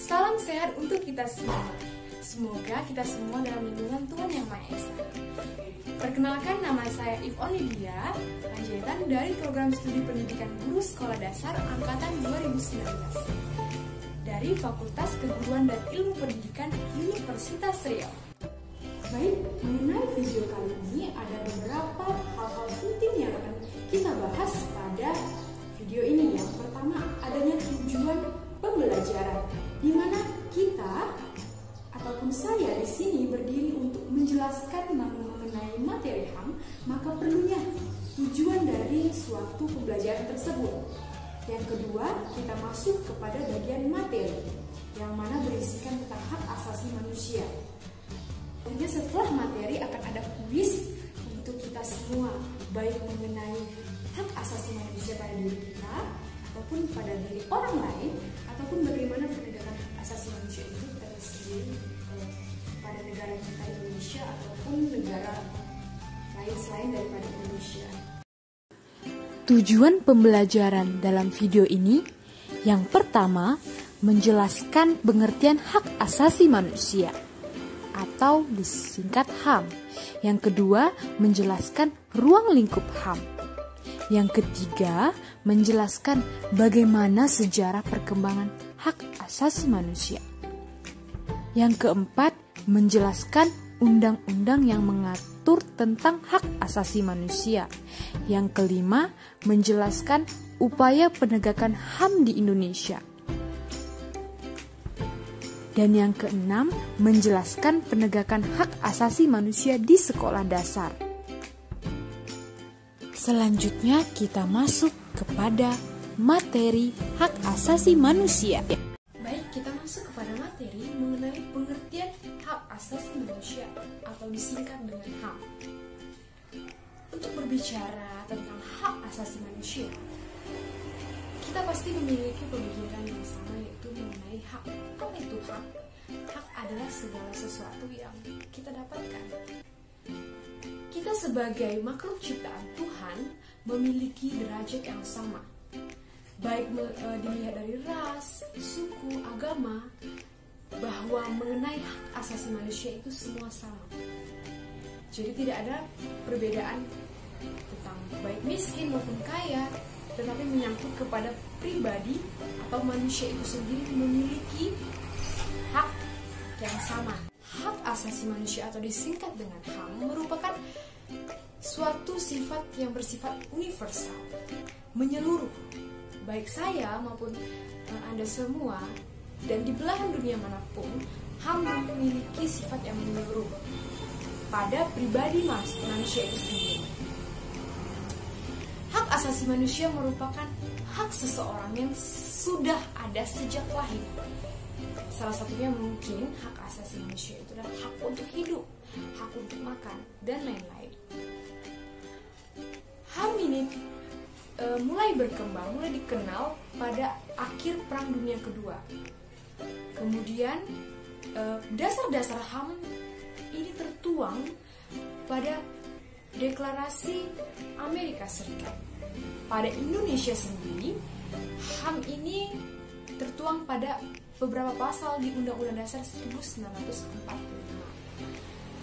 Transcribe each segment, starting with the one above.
Salam sehat untuk kita semua. Semoga kita semua dalam lindungan Tuhan Yang Maha Esa. Perkenalkan, nama saya Ivon Lydia Panjaitan dari Program Studi Pendidikan Guru Sekolah Dasar Angkatan 2019 dari Fakultas Keguruan dan Ilmu Pendidikan Universitas Riau. Baik, mengenai video kali ini ada beberapa hal-hal penting yang akan kita bahas pada video ini. Yang pertama, adanya tujuan pembelajaran, di mana kita ataupun saya di sini berdiri untuk menjelaskan mengenai materi HAM, maka perlunya tujuan dari suatu pembelajaran tersebut. Yang kedua, kita masuk kepada bagian materi, yang mana berisikan tentang hak asasi manusia. Tentunya setelah materi akan ada kuis untuk kita semua, baik mengenai hak asasi manusia pada diri kita, ataupun pada diri orang lain, ataupun bagaimana penegakan hak asasi manusia itu tersendiri pada negara kita Indonesia ataupun negara lain selain daripada Indonesia. Tujuan pembelajaran dalam video ini, yang pertama, menjelaskan pengertian hak asasi manusia atau disingkat HAM. Yang kedua, menjelaskan ruang lingkup HAM. Yang ketiga, menjelaskan bagaimana sejarah perkembangan hak asasi manusia. Yang keempat, menjelaskan undang-undang yang mengatur tentang hak asasi manusia. Yang kelima, menjelaskan upaya penegakan HAM di Indonesia. Dan yang keenam, menjelaskan penegakan hak asasi manusia di sekolah dasar. Selanjutnya kita masuk kepada materi hak asasi manusia. Baik, kita masuk kepada materi mengenai pengertian hak asasi manusia atau disingkat dengan HAM. Untuk berbicara tentang hak asasi manusia, kita pasti memiliki pemikiran yang sama, yaitu mengenai hak. Apa itu hak? Hak adalah segala sesuatu yang kita dapatkan. Kita sebagai makhluk ciptaan Tuhan memiliki derajat yang sama, baik dilihat dari ras, suku, agama, bahwa mengenai hak asasi manusia itu semua sama. Jadi tidak ada perbedaan tentang baik miskin maupun kaya, tetapi menyangkut kepada pribadi atau manusia itu sendiri memiliki hak yang sama. Hak asasi manusia atau disingkat dengan HAM merupakan suatu sifat yang bersifat universal, menyeluruh, baik saya maupun Anda semua, dan di belahan dunia manapun, HAM memiliki sifat yang menyeluruh pada pribadi manusia itu sendiri. Hak asasi manusia merupakan hak seseorang yang sudah ada sejak lahir. Salah satunya mungkin hak asasi manusia itu adalah hak untuk hidup, hak untuk makan, dan lain-lain. HAM ini mulai berkembang, mulai dikenal pada akhir Perang Dunia Kedua. Kemudian dasar-dasar HAM ini tertuang pada Deklarasi Amerika Serikat. Pada Indonesia sendiri, HAM ini tertuang pada beberapa pasal di Undang-Undang Dasar 1945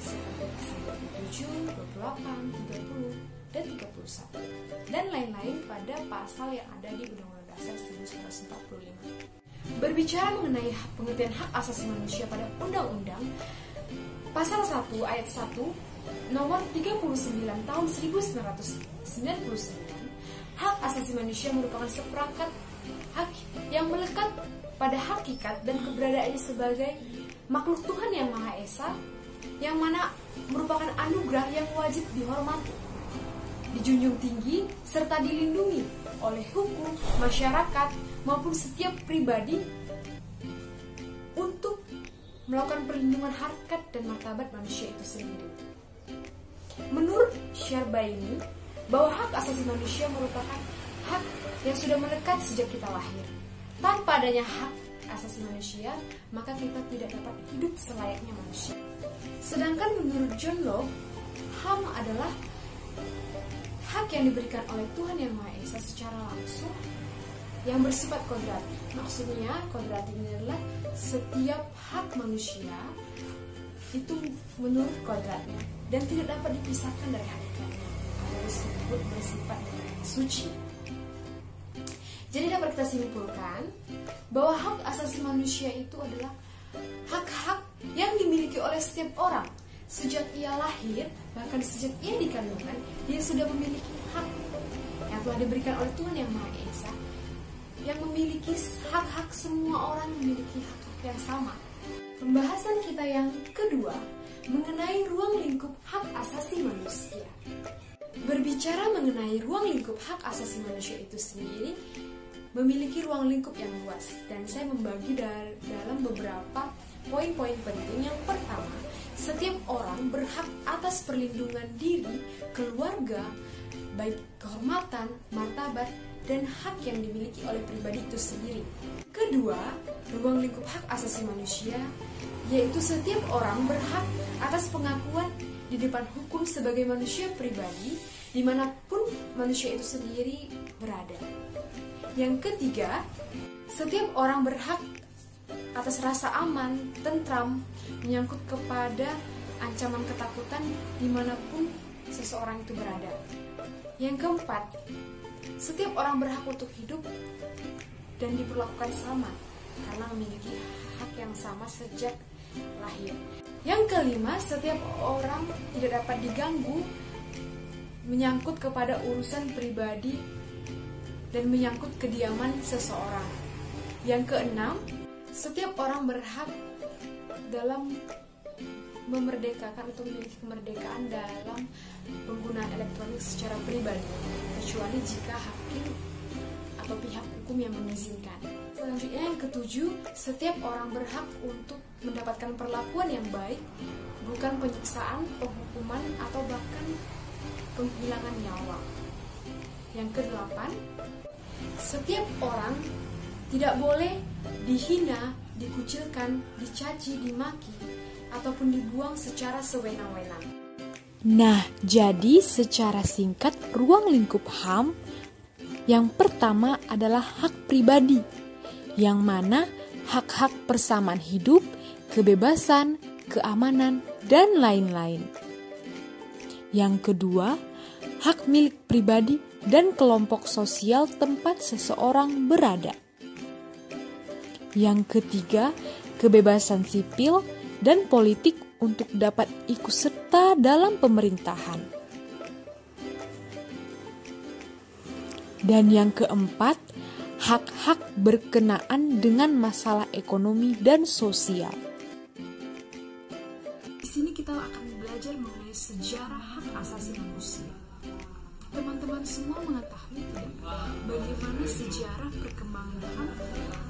seperti pasal 27, 28, 30, dan 31, dan lain-lain pada pasal yang ada di Undang-Undang Dasar 1945. Berbicara mengenai pengertian hak asasi manusia pada Undang-Undang, pasal 1 ayat 1 nomor 39 tahun 1999, hak asasi manusia merupakan seperangkat hak yang melekat pada hakikat dan keberadaannya sebagai makhluk Tuhan Yang Maha Esa, yang mana merupakan anugerah yang wajib dihormati, dijunjung tinggi, serta dilindungi oleh hukum, masyarakat, maupun setiap pribadi untuk melakukan perlindungan harkat dan martabat manusia itu sendiri. Menurut Syarbaini, bahwa hak asasi manusia merupakan hak yang sudah melekat sejak kita lahir. Tanpa adanya hak asasi manusia, maka kita tidak dapat hidup selayaknya manusia. Sedangkan menurut John Locke, HAM adalah hak yang diberikan oleh Tuhan Yang Maha Esa secara langsung yang bersifat kodratif. Maksudnya kodratif ini adalah setiap hak manusia itu menurut kodratnya dan tidak dapat dipisahkan dari hakikatnya, atau disebut bersifat suci. Jadi dapat kita simpulkan bahwa hak asasi manusia itu adalah hak-hak yang dimiliki oleh setiap orang. Sejak ia lahir, bahkan sejak ia dikandungkan, dia sudah memiliki hak yang telah diberikan oleh Tuhan Yang Maha Esa, yang memiliki hak-hak. Semua orang memiliki hak-hak yang sama. Pembahasan kita yang kedua mengenai ruang lingkup hak asasi manusia. Berbicara mengenai ruang lingkup hak asasi manusia itu sendiri memiliki ruang lingkup yang luas, dan saya membagi dalam beberapa poin-poin penting. Yang pertama, setiap orang berhak atas perlindungan diri, keluarga, baik kehormatan, martabat, dan hak yang dimiliki oleh pribadi itu sendiri. Kedua, ruang lingkup hak asasi manusia, yaitu setiap orang berhak atas pengakuan di depan hukum sebagai manusia pribadi, dimanapun manusia itu sendiri berada. Yang ketiga, setiap orang berhak atas rasa aman, tentram, menyangkut kepada ancaman ketakutan dimanapun seseorang itu berada. Yang keempat, setiap orang berhak untuk hidup dan diperlakukan sama karena memiliki hak yang sama sejak lahir. Yang kelima, setiap orang tidak dapat diganggu menyangkut kepada urusan pribadi dan menyangkut kediaman seseorang. Yang keenam, setiap orang berhak dalam memerdekakan atau memiliki kemerdekaan dalam penggunaan elektronik secara pribadi, kecuali jika hakim atau pihak hukum yang mengizinkan. Selanjutnya yang ketujuh, setiap orang berhak untuk mendapatkan perlakuan yang baik, bukan penyiksaan, penghukuman, atau bahkan penghilangan nyawa. Yang kedelapan, setiap orang tidak boleh dihina, dikucilkan, dicaci, dimaki, ataupun dibuang secara sewenang-wenang. Nah, jadi secara singkat ruang lingkup HAM yang pertama adalah hak pribadi, yang mana hak-hak persamaan hidup, kebebasan, keamanan, dan lain-lain. Yang kedua, hak milik pribadi dan kelompok sosial tempat seseorang berada. Yang ketiga, kebebasan sipil dan politik untuk dapat ikut serta dalam pemerintahan. Dan yang keempat, hak-hak berkenaan dengan masalah ekonomi dan sosial. Di sini kita akan belajar mengenai sejarah hak asasi manusia. Teman-teman semua mengetahui tidak bagaimana sejarah perkembangan HAM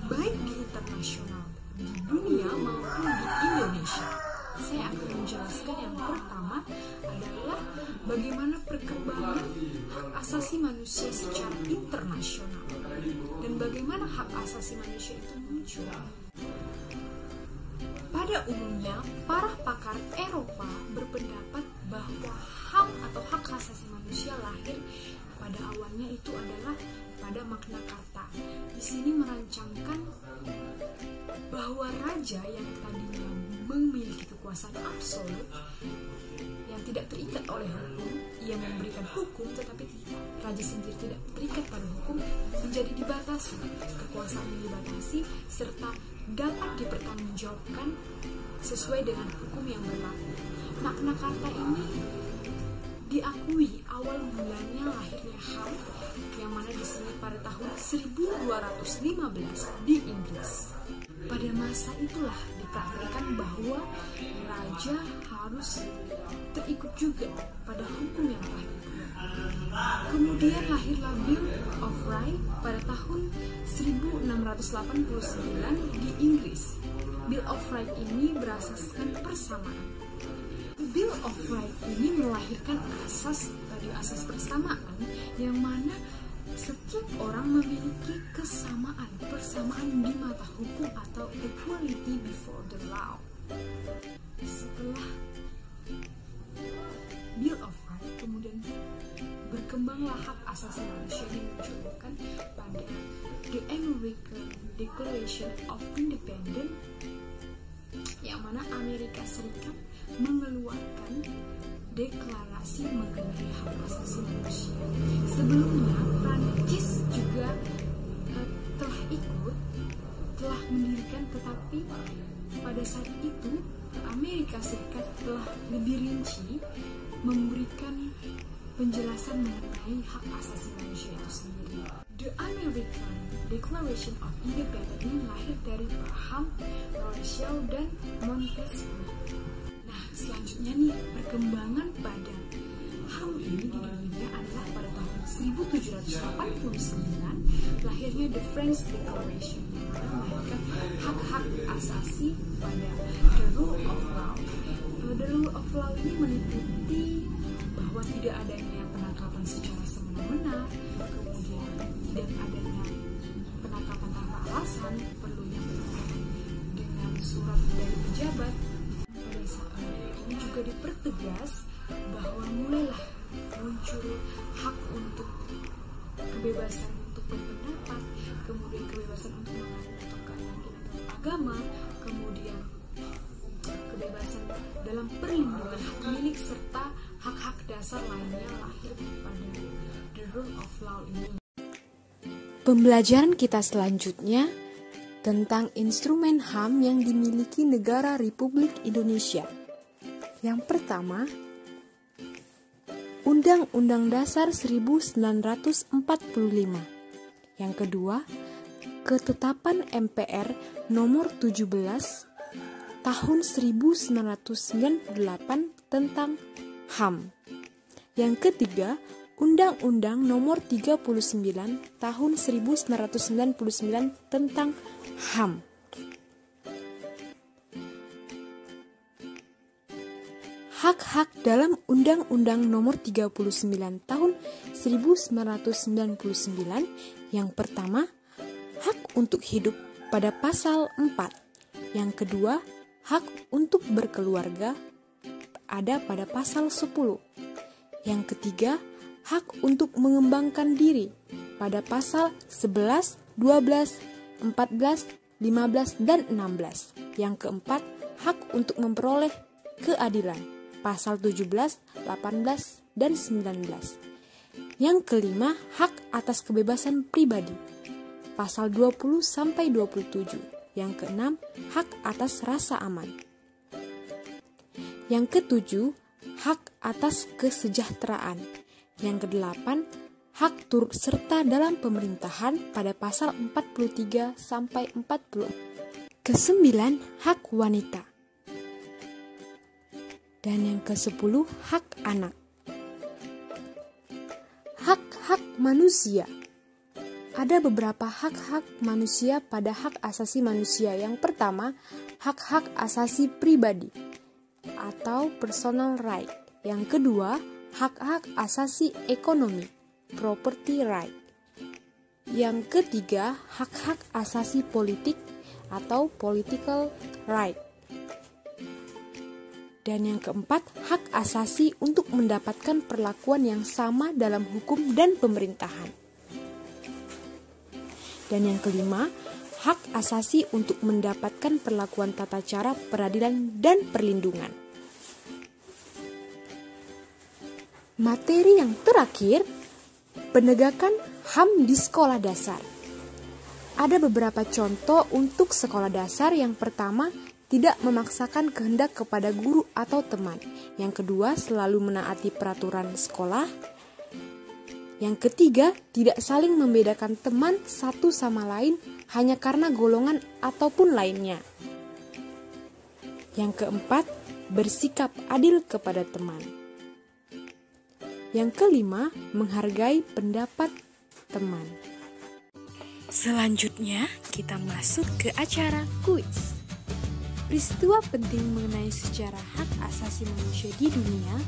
baik di internasional, di dunia maupun di Indonesia. Saya akan menjelaskan yang pertama adalah bagaimana perkembangan hak asasi manusia secara internasional dan bagaimana hak asasi manusia itu muncul. Pada umumnya, para pakar Eropa berpendapat bahwa HAM atau hak asasi manusia lahir pada awalnya itu adalah pada Magna Carta. Di sini merancangkan bahwa raja yang tadinya memiliki kekuasaan absolut yang tidak terikat oleh hukum, ia memberikan hukum tetapi raja sendiri tidak terikat pada hukum, menjadi dibatasi, kekuasaan dibatasi serta dapat dipertanggungjawabkan sesuai dengan hukum yang berlaku. Magna Carta ini diakui awal mulanya lahirnya HAM yang mana disebut pada tahun 1215 di Inggris. Pada masa itulah dipraktikkan bahwa raja harus terikut juga pada hukum yang telah dibuat. Kemudian lahirlah Bill of Rights pada tahun 1689 di Inggris. Bill of Rights ini berasaskan persamaan. Bill of Rights ini melahirkan asas persamaan yang mana setiap orang memiliki persamaan di mata hukum atau equality before the law. Setelah Bill of Rights kemudian berkembanglah hak asasi manusia dimunculkan pada The American Declaration of Independence deklarasi mengenai hak asasi manusia. Sebelumnya Prancis juga telah mendirikan, tetapi pada saat itu Amerika Serikat telah lebih rinci memberikan penjelasan mengenai hak asasi manusia itu sendiri. The American Declaration of Independence ini lahir dari Abraham, Rothschild, dan Montesquieu. Nah, selanjutnya nih, perkembangan pada HAM ini di dunia adalah pada tahun 1789 lahirnya The French Declaration yang melahirkan hak-hak asasi pada the rule of law. The rule of law ini meliputi bahwa tidak adanya penangkapan secara semena-mena, kemudian tidak adanya penangkapan tanpa alasan, perlunya penangkapan dengan surat dari pejabat. Pada saat ini juga dipertegas bahwa mulailah muncul hak untuk kebebasan untuk berpendapat, kemudian kebebasan untuk mengatakan keyakinan agama, kemudian kebebasan dalam perlindungan hak milik serta hak-hak dasar lainnya lahir pada the rule of law ini. Pembelajaran kita selanjutnya tentang instrumen HAM yang dimiliki negara Republik Indonesia. Yang pertama, Undang-Undang Dasar 1945. Yang kedua, Ketetapan MPR nomor 17 tahun 1998 tentang HAM. Yang ketiga, Undang-Undang nomor 39 tahun 1999 tentang HAM. Hak-hak dalam Undang-Undang nomor 39 tahun 1999. Yang pertama, hak untuk hidup pada pasal 4. Yang kedua, hak untuk berkeluarga ada pada pasal 10. Yang ketiga, hak untuk mengembangkan diri pada pasal 11, 12, 14, 15, dan 16. Yang keempat, hak untuk memperoleh keadilan pasal 17, 18, dan 19. Yang kelima, hak atas kebebasan pribadi pasal 20 sampai 27. Yang keenam, hak atas rasa aman. Yang ketujuh, hak atas kesejahteraan. Yang kedelapan, hak turut serta dalam pemerintahan pada pasal 43 sampai 40. Kesembilan, hak wanita. Dan yang ke-10, hak anak. Hak-hak manusia. Ada beberapa hak-hak manusia pada hak asasi manusia. Yang pertama, hak-hak asasi pribadi atau personal right. Yang kedua, hak-hak asasi ekonomi, property right. Yang ketiga, hak-hak asasi politik atau political right. Dan yang keempat, hak asasi untuk mendapatkan perlakuan yang sama dalam hukum dan pemerintahan. Dan yang kelima, hak asasi untuk mendapatkan perlakuan tata cara peradilan dan perlindungan. Materi yang terakhir, penegakan HAM di sekolah dasar. Ada beberapa contoh untuk sekolah dasar. Yang pertama, tidak memaksakan kehendak kepada guru atau teman. Yang kedua, selalu menaati peraturan sekolah. Yang ketiga, tidak saling membedakan teman satu sama lain hanya karena golongan ataupun lainnya. Yang keempat, bersikap adil kepada teman. Yang kelima, menghargai pendapat teman. Selanjutnya, kita masuk ke acara kuis. Peristiwa penting mengenai sejarah hak asasi manusia di dunia,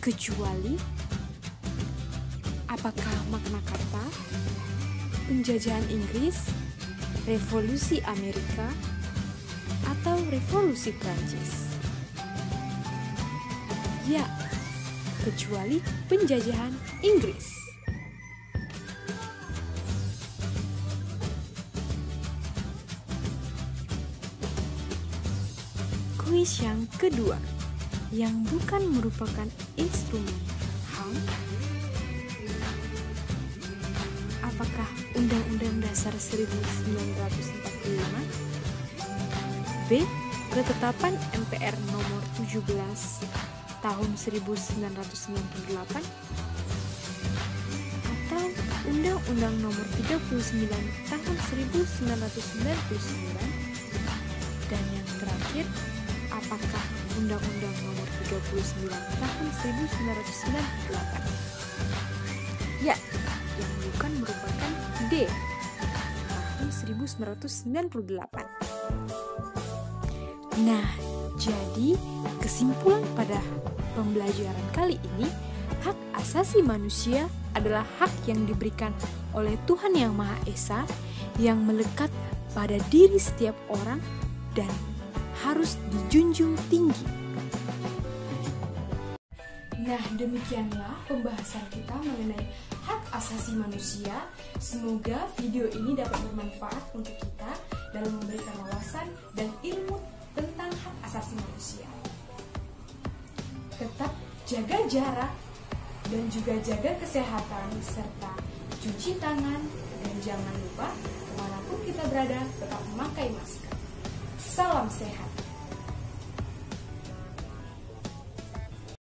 kecuali apakah makna kata, penjajahan Inggris, revolusi Amerika, atau revolusi Prancis? Ya, kecuali penjajahan Inggris. Kuis yang kedua. yang bukan merupakan instrumen HAM? Apakah Undang-Undang Dasar 1945? B. Ketetapan MPR nomor 17 tahun 1998? Atau Undang-Undang nomor 39 tahun 1999? Dan yang terakhir, apakah Undang-Undang nomor 39 tahun 1998? Ya, yang bukan merupakan D, tahun 1998. Nah, jadi kesimpulan pada pembelajaran kali ini, hak asasi manusia adalah hak yang diberikan oleh Tuhan Yang Maha Esa yang melekat pada diri setiap orang dan harus dijunjung tinggi. Nah, demikianlah pembahasan kita mengenai hak asasi manusia. Semoga video ini dapat bermanfaat untuk kita dalam memberikan wawasan dan ilmu tentang hak asasi manusia. Tetap jaga jarak dan juga jaga kesehatan serta cuci tangan, dan jangan lupa kemanapun kita berada tetap memakai masker. Salam sehat.